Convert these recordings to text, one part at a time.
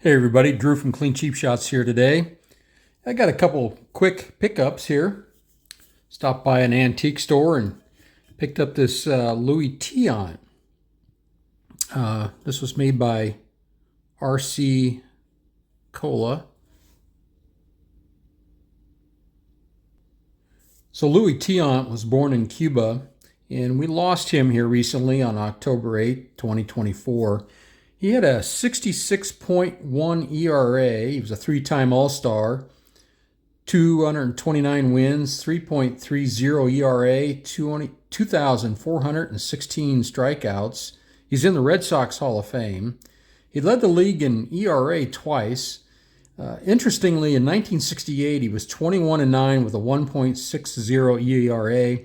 Hey everybody, Drew from Clean Cheap Shots here today. I got a couple quick pickups here. Stopped by an antique store and picked up this Louis Tiant. This was made by RC Cola. So Louis Tiant was born in Cuba, and we lost him here recently on October 8, 2024. He had a 66.1 ERA. He was a three-time All-Star, 229 wins, 3.30 ERA, 2,416 strikeouts. He's in the Red Sox Hall of Fame. He led the league in ERA twice. Interestingly, in 1968, he was 21-9 with a 1.60 ERA.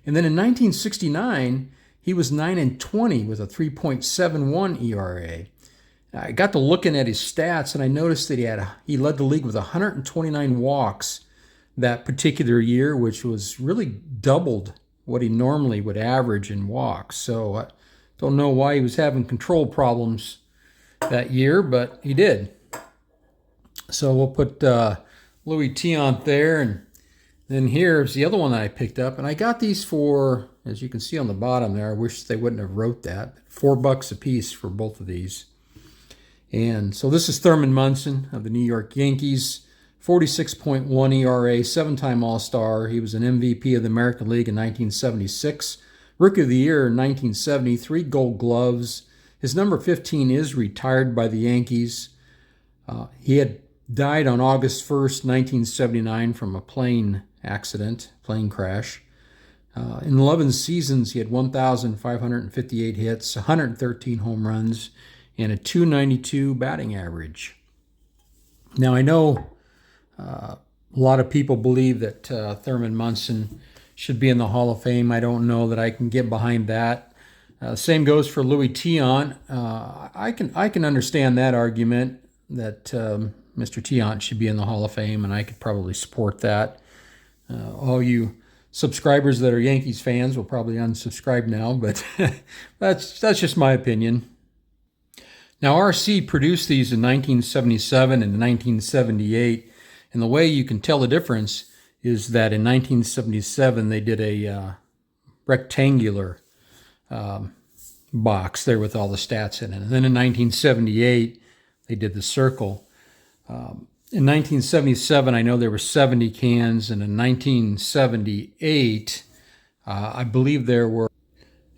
And then in 1969, he was 9-20 with a 3.71 ERA. I got to looking at his stats, and I noticed that he led the league with 129 walks that particular year, which was really doubled what he normally would average in walks. So I don't know why he was having control problems that year, but he did. So we'll put Louis Tiant there, and then here's the other one that I picked up, and I got these for, as you can see on the bottom there, I wish they wouldn't have wrote that, $4 a piece for both of these. And so this is Thurman Munson of the New York Yankees, 46.1 ERA, seven-time All-Star. He was an MVP of the American League in 1976, Rookie of the Year in 1970, 3 Gold Gloves. His number 15 is retired by the Yankees. He had died on August 1st, 1979 from a plane crash. In 11 seasons, he had 1,558 hits, 113 home runs, and a .292 batting average. Now, I know a lot of people believe that Thurman Munson should be in the Hall of Fame. I don't know that I can get behind that. Same goes for Louis Tiant. I can understand that argument that Mr. Tiant should be in the Hall of Fame, and I could probably support that. All you subscribers that are Yankees fans will probably unsubscribe now, but that's just my opinion. Now, RC produced these in 1977 and 1978, and the way you can tell the difference is that in 1977 they did a rectangular box there with all the stats in it, and then in 1978 they did the circle. In 1977, I know there were 70 cans, and in 1978, I believe it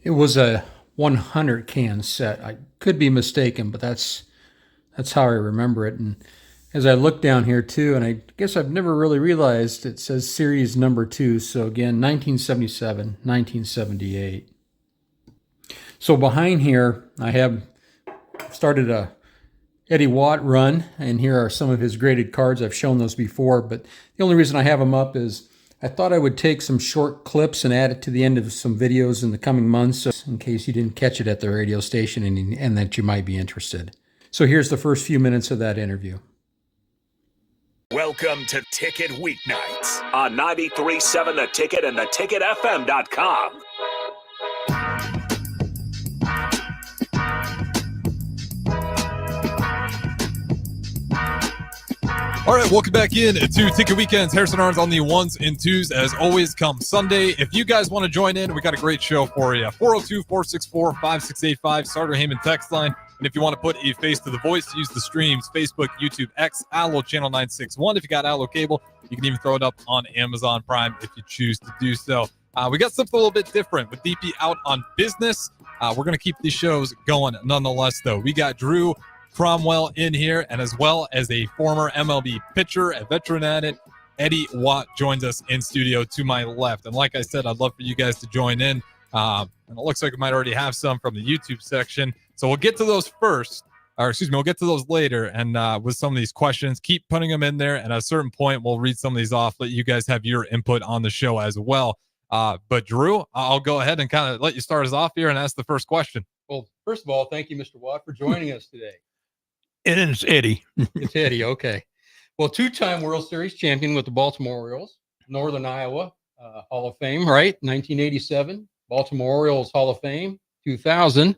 was a 100 can set. I could be mistaken, but that's how I remember it. And as I look down here too, and I guess I've never really realized it says series number 2. So again, 1977, 1978. So behind here, I have started a Eddie Watt run, and here are some of his graded cards. I've shown those before, but the only reason I have them up is I thought I would take some short clips and add it to the end of some videos in the coming months, in case you didn't catch it at the radio station and that you might be interested. So here's the first few minutes of that interview. Welcome to Ticket Weeknights on 93.7 The Ticket and theticketfm.com. All right, welcome back in to Ticket Weekends. Harrison Arns on the ones and twos, as always, come Sunday. If you guys want to join in, we got a great show for you. 402-464-5685, Starter Heyman text line. And if you want to put a face to the voice, use the streams, Facebook, YouTube, X, Allo, Channel 961. If you got Allo Cable, you can even throw it up on Amazon Prime if you choose to do so. We got something a little bit different with DP out on business. We're going to keep these shows going nonetheless, though. We got Drew Cromwell in here, and as well as a former MLB pitcher, a veteran at it, Eddie Watt joins us in studio to my left. And like I said, I'd love for you guys to join in. And it looks like we might already have some from the YouTube section. So we'll get to those first, or excuse me, we'll get to those later. And with some of these questions, keep putting them in there. And at a certain point, we'll read some of these off, let you guys have your input on the show as well. But Drew, I'll go ahead and kind of let you start us off here and ask the first question. Well, first of all, thank you, Mr. Watt, for joining us today. And it's Eddie. It's Eddie, okay. Well, two-time World Series champion with the Baltimore Orioles, Northern Iowa Hall of Fame, right? 1987, Baltimore Orioles Hall of Fame, 2000.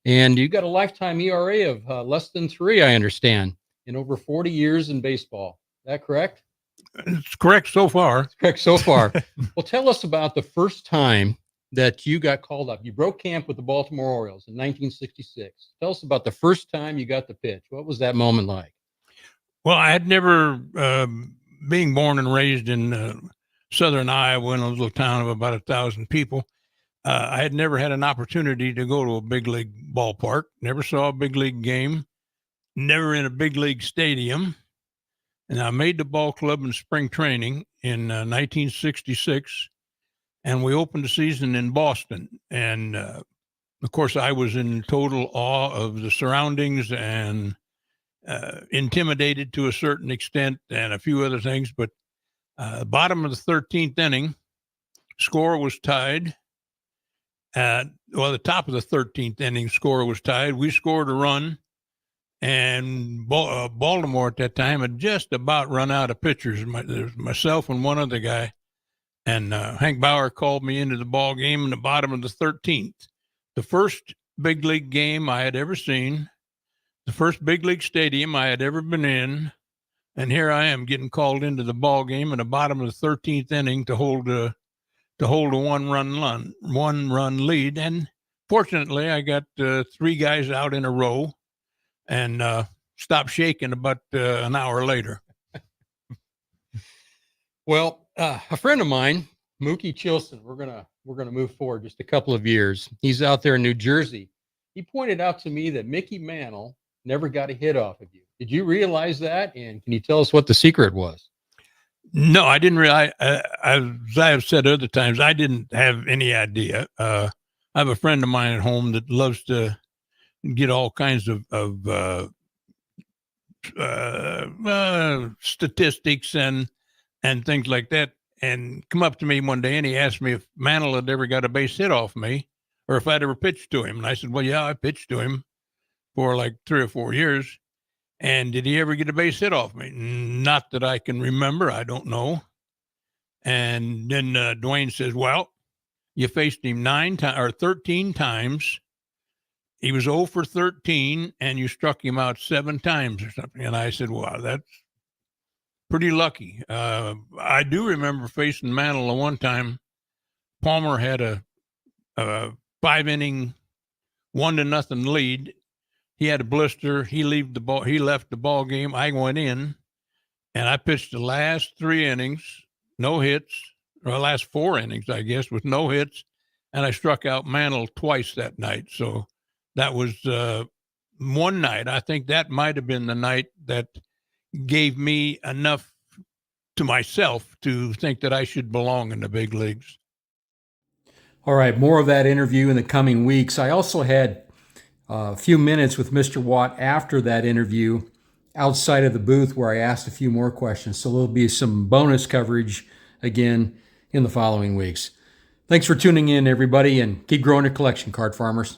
And you got a lifetime ERA of less than 3, I understand, in over 40 years in baseball. Is that correct? It's correct so far. Correct so far. Well, tell us about the first time that you got called up. You broke camp with the Baltimore Orioles in 1966. Tell us about the first time you got the pitch. What was that moment like? Well, I had never, being born and raised in southern Iowa in a little town of about 1,000 people, I had never had an opportunity to go to a big league ballpark, never saw a big league game, never in a big league stadium. And I made the ball club in spring training in 1966, and we opened the season in Boston. And of course, I was in total awe of the surroundings and intimidated to a certain extent and a few other things. But bottom of the 13th inning, score was tied. The top of the 13th inning score was tied. We scored a run. And Baltimore at that time had just about run out of pitchers. There was myself and one other guy. And Hank Bauer called me into the ball game in the bottom of the 13th. The first big league game I had ever seen, the first big league stadium I had ever been in. And here I am getting called into the ball game in the bottom of the 13th inning to hold a one-run lead. And fortunately, I got three guys out in a row and stopped shaking about an hour later. Well, a friend of mine, Mookie Chilson, we're gonna move forward just a couple of years. He's out there in New Jersey. He pointed out to me that Mickey Mantle never got a hit off of you. Did you realize that? And can you tell us what the secret was? No, I didn't realize. As I have said other times, I didn't have any idea. I have a friend of mine at home that loves to get all kinds of statistics and things like that, and come up to me one day and he asked me if Mantle had ever got a base hit off me or if I'd ever pitched to him. And I said, well, yeah, I pitched to him for like 3 or 4 years. And did he ever get a base hit off me? Not that I can remember. I don't know. And then Dwayne says, well, you faced him 13 times. He was 0 for 13, and you struck him out 7 times or something. And I said, wow, that's pretty lucky. I do remember facing Mantle the one time. Palmer had a 5-inning 1-0 lead. He had a blister. He left the ball game. I went in, and I pitched the last 3 innings, no hits, or the last 4 innings, I guess, with no hits. And I struck out Mantle twice that night. So that was one night. I think that might have been the night that gave me enough to myself to think that I should belong in the big leagues. All right, more of that interview in the coming weeks. I also had a few minutes with Mr. Watt after that interview outside of the booth where I asked a few more questions. So there'll be some bonus coverage again in the following weeks. Thanks for tuning in, everybody, and keep growing your collection, card farmers.